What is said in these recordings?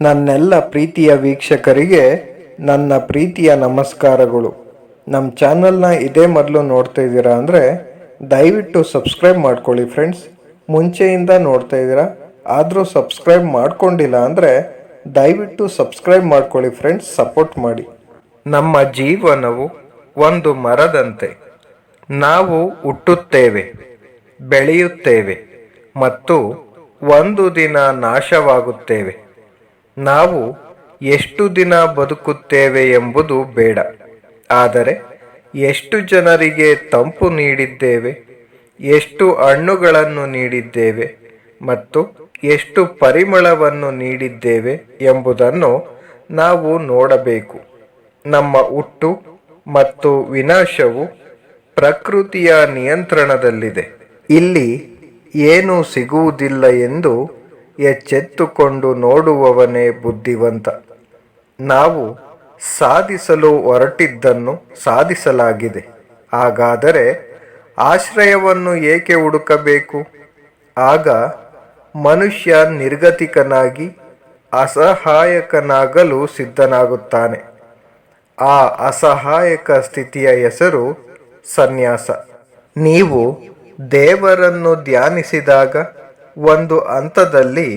ನನ್ನೆಲ್ಲ ಪ್ರೀತಿಯ ವೀಕ್ಷಕರಿಗೆ ನನ್ನ ಪ್ರೀತಿಯ ನಮಸ್ಕಾರಗಳು. ನಮ್ಮ ಚಾನಲ್ನ ಇದೇ ಮೊದಲು ನೋಡ್ತಾ ಇದ್ದೀರಾ ಅಂದರೆ ದಯವಿಟ್ಟು ಸಬ್ಸ್ಕ್ರೈಬ್ ಮಾಡ್ಕೊಳ್ಳಿ ಫ್ರೆಂಡ್ಸ್. ಮುಂಚೆಯಿಂದ ನೋಡ್ತಾ ಇದ್ದೀರಾ ಆದರೂ ಸಬ್ಸ್ಕ್ರೈಬ್ ಮಾಡ್ಕೊಂಡಿಲ್ಲ ಅಂದರೆ ದಯವಿಟ್ಟು ಸಬ್ಸ್ಕ್ರೈಬ್ ಮಾಡ್ಕೊಳ್ಳಿ ಫ್ರೆಂಡ್ಸ್, ಸಪೋರ್ಟ್ ಮಾಡಿ. ನಮ್ಮ ಜೀವನವು ಒಂದು ಮರದಂತೆ. ನಾವು ಹುಟ್ಟುತ್ತೇವೆ, ಬೆಳೆಯುತ್ತೇವೆ ಮತ್ತು ಒಂದು ದಿನ ನಾಶವಾಗುತ್ತೇವೆ. ನಾವು ಎಷ್ಟು ದಿನ ಬದುಕುತ್ತೇವೆ ಎಂಬುದು ಬೇಡ, ಆದರೆ ಎಷ್ಟು ಜನರಿಗೆ ತಂಪು ನೀಡಿದ್ದೇವೆ, ಎಷ್ಟು ಹಣ್ಣುಗಳನ್ನು ನೀಡಿದ್ದೇವೆ ಮತ್ತು ಎಷ್ಟು ಪರಿಮಳವನ್ನು ನೀಡಿದ್ದೇವೆ ಎಂಬುದನ್ನು ನಾವು ನೋಡಬೇಕು. ನಮ್ಮ ಹುಟ್ಟು ಮತ್ತು ವಿನಾಶವು ಪ್ರಕೃತಿಯ ನಿಯಂತ್ರಣದಲ್ಲಿದೆ. ಇಲ್ಲಿ ಏನೂ ಸಿಗುವುದಿಲ್ಲ ಎಂದು ಎಚ್ಚೆತ್ತುಕೊಂಡು ನೋಡುವವನೇ ಬುದ್ಧಿವಂತ. ನಾವು ಸಾಧಿಸಲು ಹೊರಟಿದ್ದನ್ನು ಸಾಧಿಸಲಾಗಿದೆ. ಹಾಗಾದರೆ ಆಶ್ರಯವನ್ನು ಏಕೆ ಹುಡುಕಬೇಕು? ಆಗ ಮನುಷ್ಯ ನಿರ್ಗತಿಕನಾಗಿ ಅಸಹಾಯಕನಾಗಲು ಸಿದ್ಧನಾಗುತ್ತಾನೆ. ಆ ಅಸಹಾಯಕ ಸ್ಥಿತಿಯ ಹೆಸರು ಸನ್ಯಾಸ. ನೀವು ದೇವರನ್ನು ಧ್ಯಾನಿಸಿದಾಗ ಒಂದು ಹಂತದಲ್ಲಿ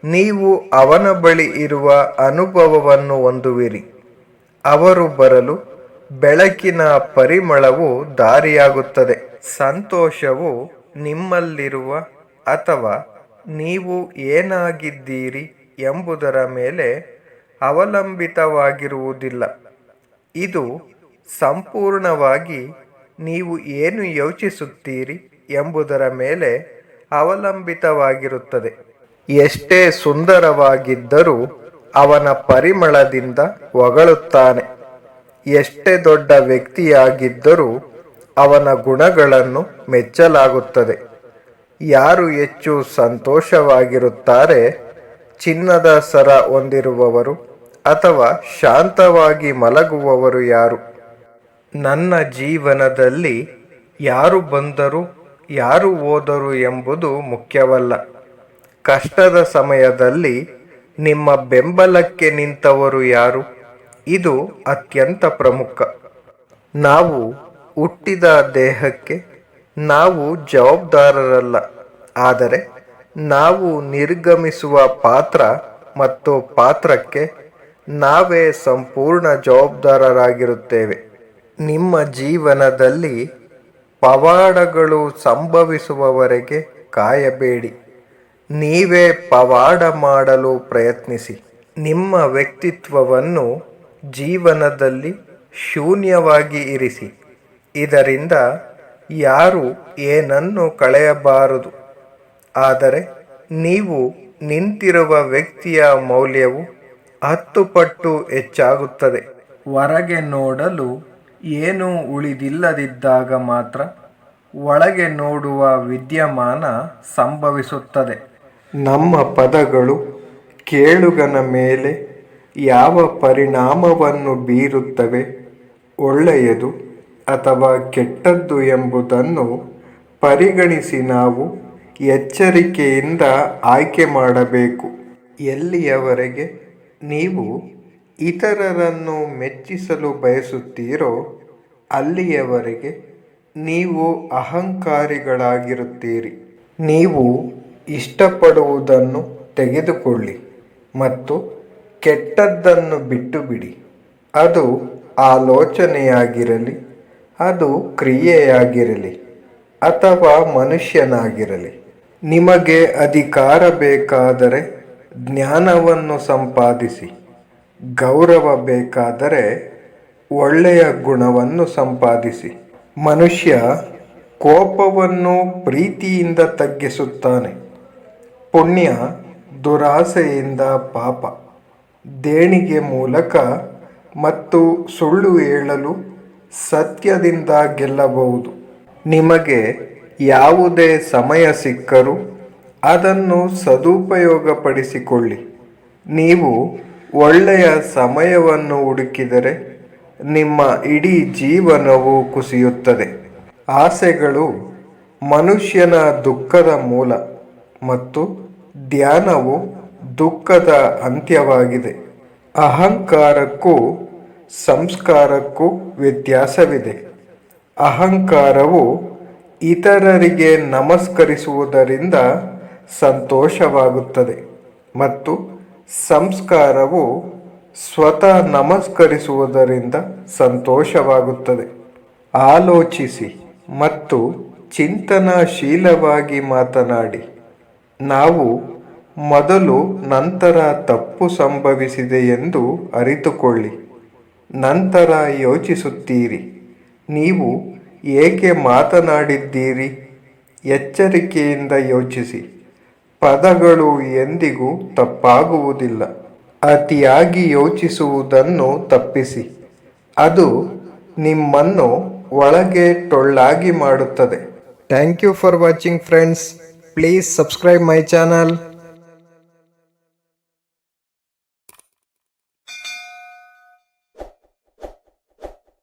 ನೀವು ಅವನ ಬಳಿ ಇರುವ ಅನುಭವವನ್ನು ಹೊಂದುವಿರಿ. ಅವರು ಬರಲು ಬೆಳಕಿನ ಪರಿಮಳವು ದಾರಿಯಾಗುತ್ತದೆ. ಸಂತೋಷವು ನಿಮ್ಮಲ್ಲಿರುವ ಅಥವಾ ನೀವು ಏನಾಗಿದ್ದೀರಿ ಎಂಬುದರ ಮೇಲೆ ಅವಲಂಬಿತವಾಗಿರುವುದಿಲ್ಲ. ಇದು ಸಂಪೂರ್ಣವಾಗಿ ನೀವು ಏನು ಯೋಚಿಸುತ್ತೀರಿ ಎಂಬುದರ ಮೇಲೆ ಅವಲಂಬಿತವಾಗಿರುತ್ತದೆ. ಎಷ್ಟೇ ಸುಂದರವಾಗಿದ್ದರೂ ಅವನ ಪರಿಮಳದಿಂದ ಹೊಗಳುತ್ತಾನೆ. ಎಷ್ಟೇ ದೊಡ್ಡ ವ್ಯಕ್ತಿಯಾಗಿದ್ದರೂ ಅವನ ಗುಣಗಳನ್ನು ಮೆಚ್ಚಲಾಗುತ್ತದೆ. ಯಾರು ಹೆಚ್ಚು ಸಂತೋಷವಾಗಿರುತ್ತಾರೆ, ಚಿನ್ನದ ಸರ ಹೊಂದಿರುವವರು ಅಥವಾ ಶಾಂತವಾಗಿ ಮಲಗುವವರು ಯಾರು? ನನ್ನ ಜೀವನದಲ್ಲಿ ಯಾರು ಬಂದರು, ಯಾರು ಹೋದರು ಎಂಬುದು ಮುಖ್ಯವಲ್ಲ. ಕಷ್ಟದ ಸಮಯದಲ್ಲಿ ನಿಮ್ಮ ಬೆಂಬಲಕ್ಕೆ ನಿಂತವರು ಯಾರು? ಇದು ಅತ್ಯಂತ ಪ್ರಮುಖ. ನಾವು ಹುಟ್ಟಿದ ದೇಹಕ್ಕೆ ನಾವು ಜವಾಬ್ದಾರರಲ್ಲ, ಆದರೆ ನಾವು ನಿರ್ಗಮಿಸುವ ಪಾತ್ರ ಮತ್ತು ಪಾತ್ರಕ್ಕೆ ನಾವೇ ಸಂಪೂರ್ಣ ಜವಾಬ್ದಾರರಾಗಿರುತ್ತೇವೆ. ನಿಮ್ಮ ಜೀವನದಲ್ಲಿ ಪವಾಡಗಳು ಸಂಭವಿಸುವವರೆಗೆ ಕಾಯಬೇಡಿ. ನೀವೇ ಪವಾಡ ಮಾಡಲು ಪ್ರಯತ್ನಿಸಿ. ನಿಮ್ಮ ವ್ಯಕ್ತಿತ್ವವನ್ನು ಜೀವನದಲ್ಲಿ ಶೂನ್ಯವಾಗಿ ಇರಿಸಿ. ಇದರಿಂದ ಯಾರು ಏನನ್ನು ಕಳೆಯಬಾರದು. ಆದರೆ ನೀವು ನಿಂತಿರುವ ವ್ಯಕ್ತಿಯ ಮೌಲ್ಯವು 10 ಪಟ್ಟು ಹೆಚ್ಚಾಗುತ್ತದೆ. ಹೊರಗೆ ನೋಡಲು ಏನೂ ಉಳಿದಿಲ್ಲದಿದ್ದಾಗ ಮಾತ್ರ ಒಳಗೆ ನೋಡುವ ವಿದ್ಯಮಾನ ಸಂಭವಿಸುತ್ತದೆ. ನಮ್ಮ ಪದಗಳು ಕೇಳುಗನ ಮೇಲೆ ಯಾವ ಪರಿಣಾಮವನ್ನು ಬೀರುತ್ತವೆ, ಒಳ್ಳೆಯದು ಅಥವಾ ಕೆಟ್ಟದ್ದು ಎಂಬುದನ್ನು ಪರಿಗಣಿಸಿ ನಾವು ಎಚ್ಚರಿಕೆಯಿಂದ ಆಯ್ಕೆ ಮಾಡಬೇಕು. ಎಲ್ಲಿಯವರೆಗೆ ನೀವು ಇತರರನ್ನು ಮೆಚ್ಚಿಸಲು ಬಯಸುತ್ತೀರೋ ಅಲ್ಲಿಯವರೆಗೆ ನೀವು ಅಹಂಕಾರಿಗಳಾಗಿರುತ್ತೀರಿ. ನೀವು ಇಷ್ಟಪಡುವುದನ್ನು ತೆಗೆದುಕೊಳ್ಳಿ ಮತ್ತು ಕೆಟ್ಟದ್ದನ್ನು ಬಿಟ್ಟು ಬಿಡಿ. ಅದು ಆಲೋಚನೆಯಾಗಿರಲಿ, ಅದು ಕ್ರಿಯೆಯಾಗಿರಲಿ ಅಥವಾ ಮನುಷ್ಯನಾಗಿರಲಿ. ನಿಮಗೆ ಅಧಿಕಾರ ಬೇಕಾದರೆ ಜ್ಞಾನವನ್ನು ಸಂಪಾದಿಸಿ. ಗೌರವ ಬೇಕಾದರೆ ಒಳ್ಳೆಯ ಗುಣವನ್ನು ಸಂಪಾದಿಸಿ. ಮನುಷ್ಯ ಕೋಪವನ್ನು ಪ್ರೀತಿಯಿಂದ ತಗ್ಗಿಸುತ್ತಾನೆ. ಪುಣ್ಯ ದುರಾಸೆಯಿಂದ ಪಾಪ, ದೇಣಿಗೆ ಮೂಲಕ ಮತ್ತು ಸುಳ್ಳು ಹೇಳಲು ಸತ್ಯದಿಂದ ಗೆಲ್ಲಬಹುದು. ನಿಮಗೆ ಯಾವುದೇ ಸಮಯ ಸಿಕ್ಕರೂ ಅದನ್ನು ಸದುಪಯೋಗಪಡಿಸಿಕೊಳ್ಳಿ. ನೀವು ಒಳ್ಳೆಯ ಸಮಯವನ್ನು ಹುಡುಕಿದರೆ ನಿಮ್ಮ ಇಡೀ ಜೀವನವು ಕುಸಿಯುತ್ತದೆ. ಆಸೆಗಳು ಮನುಷ್ಯನ ದುಃಖದ ಮೂಲ ಮತ್ತು ಧ್ಯಾನವು ದುಃಖದ ಅಂತ್ಯವಾಗಿದೆ. ಅಹಂಕಾರಕ್ಕೂ ಸಂಸ್ಕಾರಕ್ಕೂ ವ್ಯತ್ಯಾಸವಿದೆ. ಅಹಂಕಾರವು ಇತರರಿಗೆ ನಮಸ್ಕರಿಸುವುದರಿಂದ ಸಂತೋಷವಾಗುತ್ತದೆ ಮತ್ತು ಸಂಸ್ಕಾರವು ಸ್ವತಃ ನಮಸ್ಕರಿಸುವುದರಿಂದ ಸಂತೋಷವಾಗುತ್ತದೆ. ಆಲೋಚಿಸಿ ಮತ್ತು ಚಿಂತನಾಶೀಲವಾಗಿ ಮಾತನಾಡಿ. ನಾವು ಮೊದಲು ನಂತರ ತಪ್ಪು ಸಂಭವಿಸಿದೆ ಎಂದು ಅರಿತುಕೊಳ್ಳಿ. ನಂತರ ಯೋಚಿಸುತ್ತೀರಿ, ನೀವು ಏಕೆ ಮಾತನಾಡಿದ್ದೀರಿ? ಎಚ್ಚರಿಕೆಯಿಂದ ಯೋಚಿಸಿ. ಪದಗಳು ಎಂದಿಗೂ ತಪ್ಪಾಗುವುದಿಲ್ಲ. ಅತಿಯಾಗಿ ಯೋಚಿಸುವುದನ್ನು ತಪ್ಪಿಸಿ. ಅದು ನಿಮ್ಮನ್ನು ಒಳಗೆ ಟೊಳ್ಳಾಗಿ ಮಾಡುತ್ತದೆ. Thank you for watching friends. Please subscribe my channel.